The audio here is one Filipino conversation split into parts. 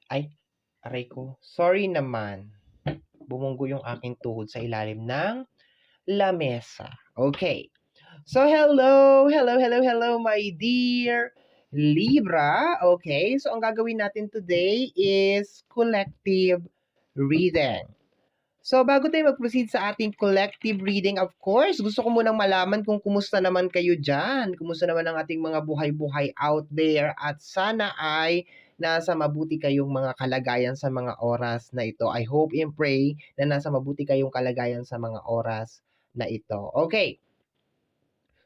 Ay, aray ko. Sorry naman. Bumunggo yung aking tuhod sa ilalim ng lamesa. Okay. So, hello, my dear Libra. Okay, so ang gagawin natin today is collective reading. So, bago tayo mag-proceed sa ating collective reading, of course, gusto ko munang malaman kung kumusta naman kayo dyan. Kumusta naman ang ating mga buhay-buhay out there. At sana ay nasa mabuti kayong mga kalagayan sa mga oras na ito. I hope and pray na nasa mabuti kayong kalagayan sa mga oras na ito. Okay.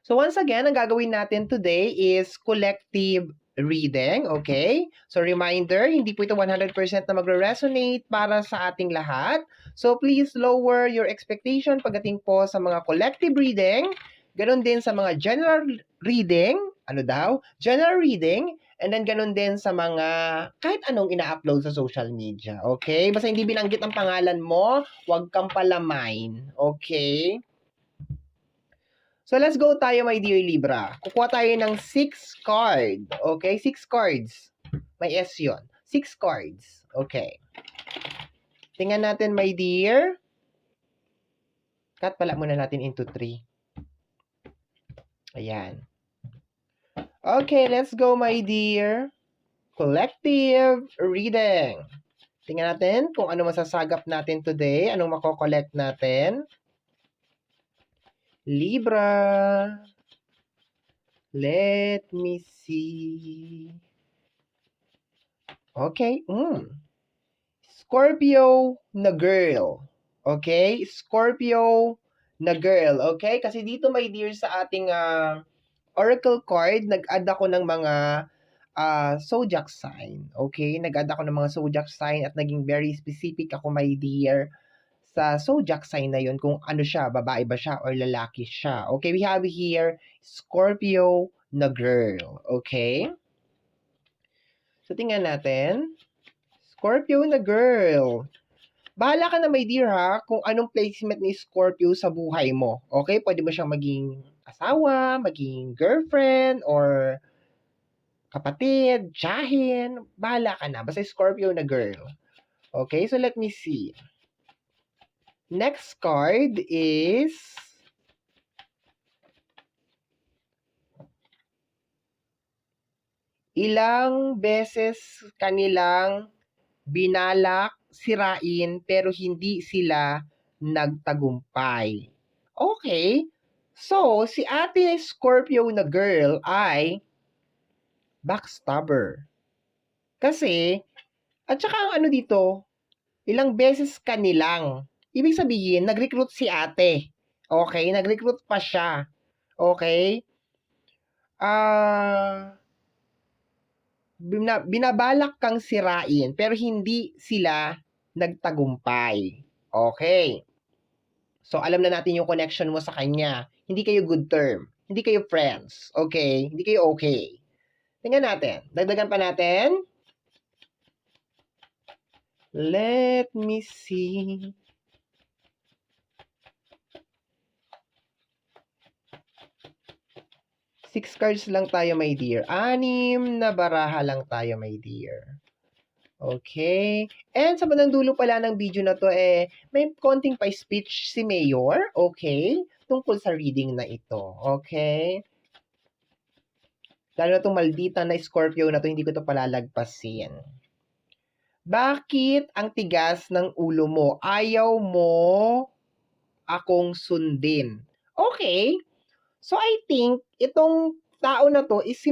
So once again, ang gagawin natin today is collective reading, okay? So reminder, hindi po ito 100% na magre-resonate para sa ating lahat. So please lower your expectation pagdating po sa mga collective reading, ganun din sa mga general reading, General reading, and then ganun din sa mga kahit anong ina-upload sa social media, okay? Basta hindi binanggit ang pangalan mo, huwag kang palamine, okay? So, let's go tayo, my dear Libra. Kukuha tayo ng 6 card. Okay? 6 cards. May S yun. 6 cards. Okay. Tingnan natin, my dear. Cut pala muna natin into 3. Ayan. Okay, let's go, my dear. Collective reading. Tingnan natin kung ano masasagap natin today. Anong mako-collect natin. Libra. Let me see. Okay. Scorpio na girl. Okay? Scorpio na girl. Okay? Kasi dito, my dear, sa ating oracle card, nag-add ako ng mga zodiac sign. Okay? Nag-add ako ng mga zodiac sign at naging very specific ako, my dear, sa zodiac sign na yun, kung ano siya, babae ba siya or lalaki siya. Okay? We have here Scorpio na girl. Okay? So, tingnan natin. Scorpio na girl. Bahala ka na, my dear, ha, kung anong placement ni Scorpio sa buhay mo. Okay? Pwede mo siyang maging asawa, maging girlfriend, or kapatid, tiyahin. Bahala ka na. Basta Scorpio na girl. Okay? So, let me see. Next card is ilang beses kanilang binalak sirain pero hindi sila nagtagumpay. Okay? So, si ate Scorpio na girl ay backstabber. Kasi, at saka ang ano dito, ilang beses kanilang. Ibig sabihin, nag-recruit si ate. Okay? Nag-recruit pa siya. Okay? Binabalak kang sirain pero hindi sila nagtagumpay. Okay. So, alam na natin yung connection mo sa kanya. Hindi kayo good term. Hindi kayo friends. Okay? Hindi kayo okay. Tingnan natin. Dagdagan pa natin. Let me see. Six cards lang tayo, my dear. 6 na baraha lang tayo, my dear. Okay. And sa bandang dulo pala ng video na to, may konting pa-speech si Mayor. Okay. Tungkol sa reading na ito. Okay. Lalo na itong maldita na Scorpio na to, hindi ko to palalagpasin. Bakit ang tigas ng ulo mo? Ayaw mo akong sundin. Okay. So, I think, itong tao na to is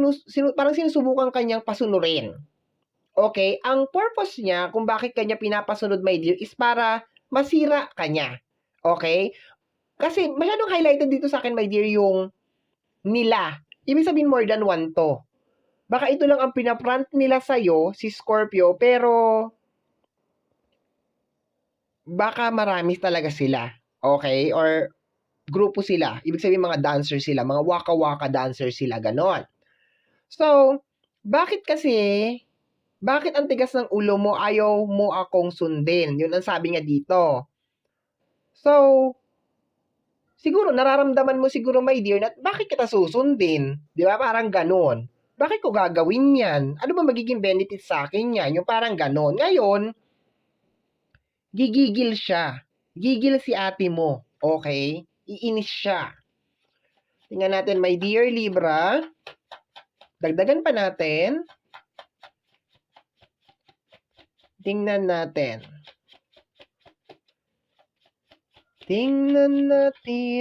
parang sinusubukan kanyang pasunurin. Okay? Ang purpose niya, kung bakit kanya pinapasunod, my dear, is para masira kanya. Okay? Kasi masyadong highlighted dito sa akin, my dear, yung nila. Ibig sabihin more than one to. Baka ito lang ang pinapront nila sa'yo, si Scorpio, pero baka marami talaga sila. Okay? Or grupo sila. Ibig sabihin mga dancer sila, mga waka-waka dancer sila, ganon. So, bakit ang tigas ng ulo mo, ayaw mo akong sundin? Yun ang sabi niya dito. So, siguro, nararamdaman mo siguro, my dear, na bakit kita susundin? Di ba? Parang ganon. Bakit ko gagawin yan? Ano ba magiging benefit sa akin yan? Yung parang ganon. Ngayon, gigigil siya. Gigil si ate mo. Okay? Iinis siya. Tingnan natin, my dear Libra. Dagdagan pa natin. Tingnan natin.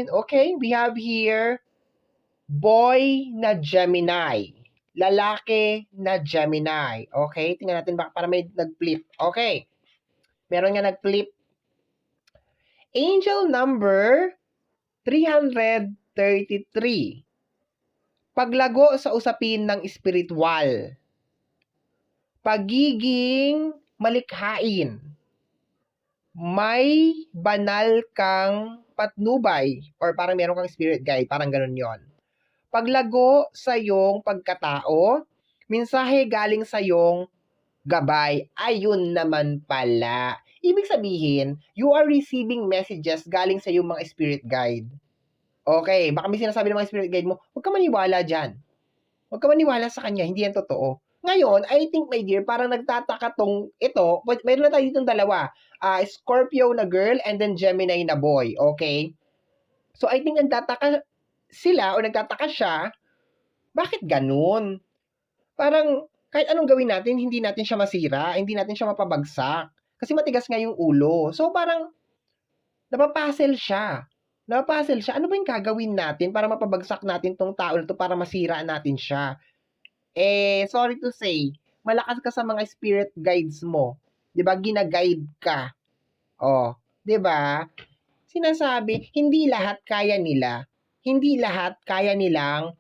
Okay, we have here boy na Gemini. Lalaki na Gemini. Okay, tingnan natin baka para may nag-flip. Okay. Meron nga nag-flip. Angel number 333. Paglago sa usapin ng espiritual. Pagiging malikhain. May banal kang patnubay or parang meron kang spirit guide, parang ganun yon. Paglago sa iyong pagkatao, mensahe galing sa iyong gabay. Ayun naman pala. Ibig sabihin, you are receiving messages galing sa iyong mga spirit guide. Okay, baka may sinasabi ng mga spirit guide mo, huwag ka maniwala dyan. Huwag ka maniwala sa kanya, hindi yan totoo. Ngayon, I think, my dear, parang nagtataka tong ito, mayroon na tayo ditong dalawa. Scorpio na girl and then Gemini na boy, okay? So, I think nagtataka sila o nagtataka siya, bakit ganun? Parang, kahit anong gawin natin, hindi natin siya masira, hindi natin siya mapabagsak. Kasi matigas nga yung ulo. So, parang, napapuzzle siya. Ano ba yung gagawin natin para mapabagsak natin tong tao na to para masira natin siya? Sorry to say, malakas ka sa mga spirit guides mo. 'Di ba? Gina-guide ka. Oh, 'di ba? Sinasabi, hindi lahat kaya nila. Hindi lahat kaya nilang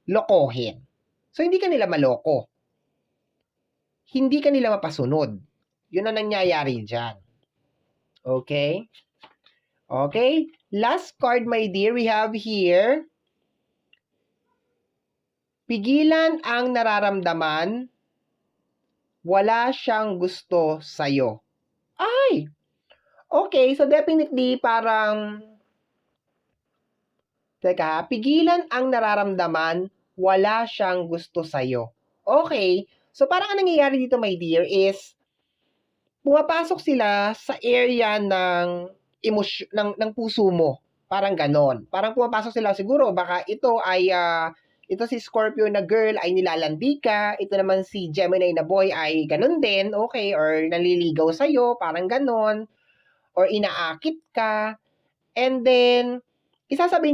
lokohin. So, hindi ka nila maloko. Hindi ka nila mapasunod. Yun ang nangyayari dyan. Okay? Okay? Last card, my dear, we have here. Pigilan ang nararamdaman. Wala siyang gusto sa'yo. Ay! Okay, so definitely parang pigilan ang nararamdaman, wala siyang gusto sa'yo. Okay, so parang ang nangyayari dito, my dear, is pumapasok sila sa area ng emosyon, ng puso mo. Parang ganon. Parang pumapasok sila, siguro baka ito ay ito si Scorpio na girl ay nilalandi ka, ito naman si Gemini na boy ay ganon din, okay, or naliligaw sa'yo, parang ganon, or inaakit ka, and then, isasabay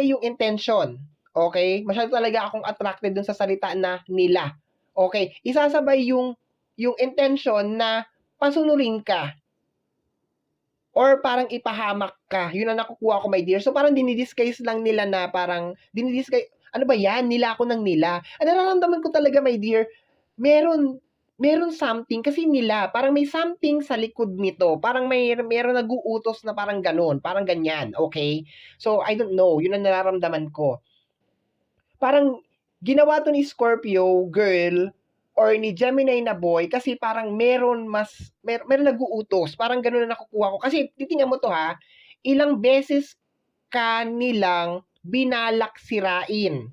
yung intention, okay? Masyado talaga akong attracted dun sa salita na nila, okay? Isasabay yung intention na pasunurin ka, or parang ipahamak ka, yun ang nakukuha ko, my dear. So, parang dinidisguise lang nila na parang, ano ba yan? Nila ako ng nila. Ang nararamdaman ko talaga, my dear, meron something kasi nila, parang may something sa likod nito. Parang meron nag-uutos na parang ganun, parang ganyan, okay? So, I don't know, yun ang nararamdaman ko. Parang ginawa to ni Scorpio girl or ni Gemini na boy kasi parang meron nag-uutos, parang ganun na nakukuha ko. Kasi titingnan mo to ha, ilang beses ka nilang binalak sirain.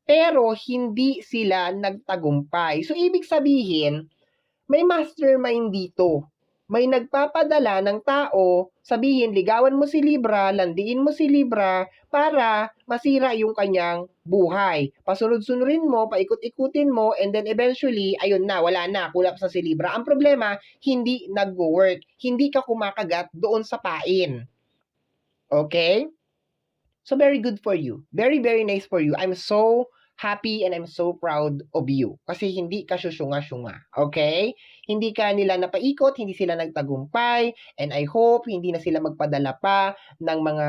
Pero hindi sila nagtagumpay. So, ibig sabihin, may mastermind dito. May nagpapadala ng tao, sabihin, ligawan mo si Libra, landiin mo si Libra, para masira yung kanyang buhay. Pasunod-sunurin mo, paikot-ikutin mo, and then eventually, ayun na, wala na, kulap sa si Libra. Ang problema, hindi nag-work. Hindi ka kumakagat doon sa pain. Okay? So, very good for you. Very, very nice for you. I'm so happy and I'm so proud of you. Kasi hindi ka syusyunga-syunga. Okay? Hindi ka nila napaikot, hindi sila nagtagumpay, and I hope hindi na sila magpadala pa ng mga,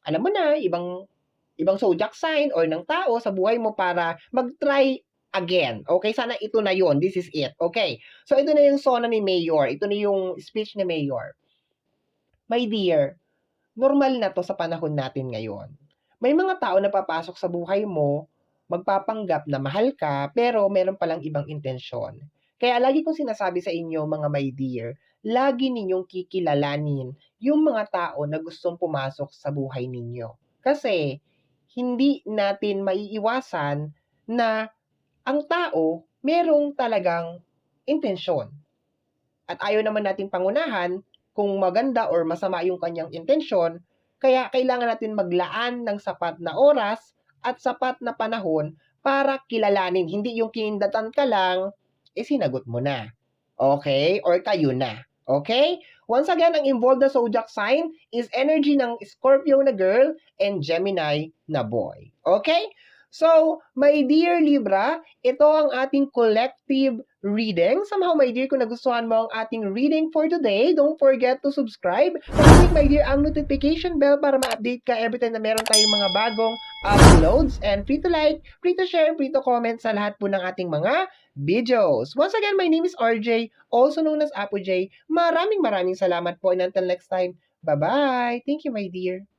alam mo na, ibang zodiac sign or ng tao sa buhay mo para mag-try again. Okay? Sana ito na yon. This is it. Okay? So, ito na yung sona ni Mayor. Ito na yung speech ni Mayor. My dear, normal na to sa panahon natin ngayon. May mga tao na papasok sa buhay mo, magpapanggap na mahal ka, pero meron palang ibang intensyon. Kaya lagi kong sinasabi sa inyo, mga my dear, lagi ninyong kikilalanin yung mga tao na gustong pumasok sa buhay ninyo. Kasi, hindi natin maiiwasan na ang tao merong talagang intensyon. At ayaw naman nating pangunahan kung maganda or masama yung kanyang intensyon, kaya kailangan natin maglaan ng sapat na oras at sapat na panahon para kilalanin. Hindi yung kinindatan ka lang, sinagot mo na. Okay? Or kayo na. Okay? Once again, ang involved na zodiac sign is energy ng Scorpio na girl and Gemini na boy. Okay? So, my dear Libra, ito ang ating collective reading. Somehow, my dear, kung nagustuhan mo ang ating reading for today, don't forget to subscribe. Click, my dear, ang notification bell para ma-update ka every time na meron tayong mga bagong uploads. And free to like, free to share, free to comment sa lahat po ng ating mga videos. Once again, my name is RJ, also known as Apo J. Maraming salamat po and until next time, bye-bye. Thank you, my dear.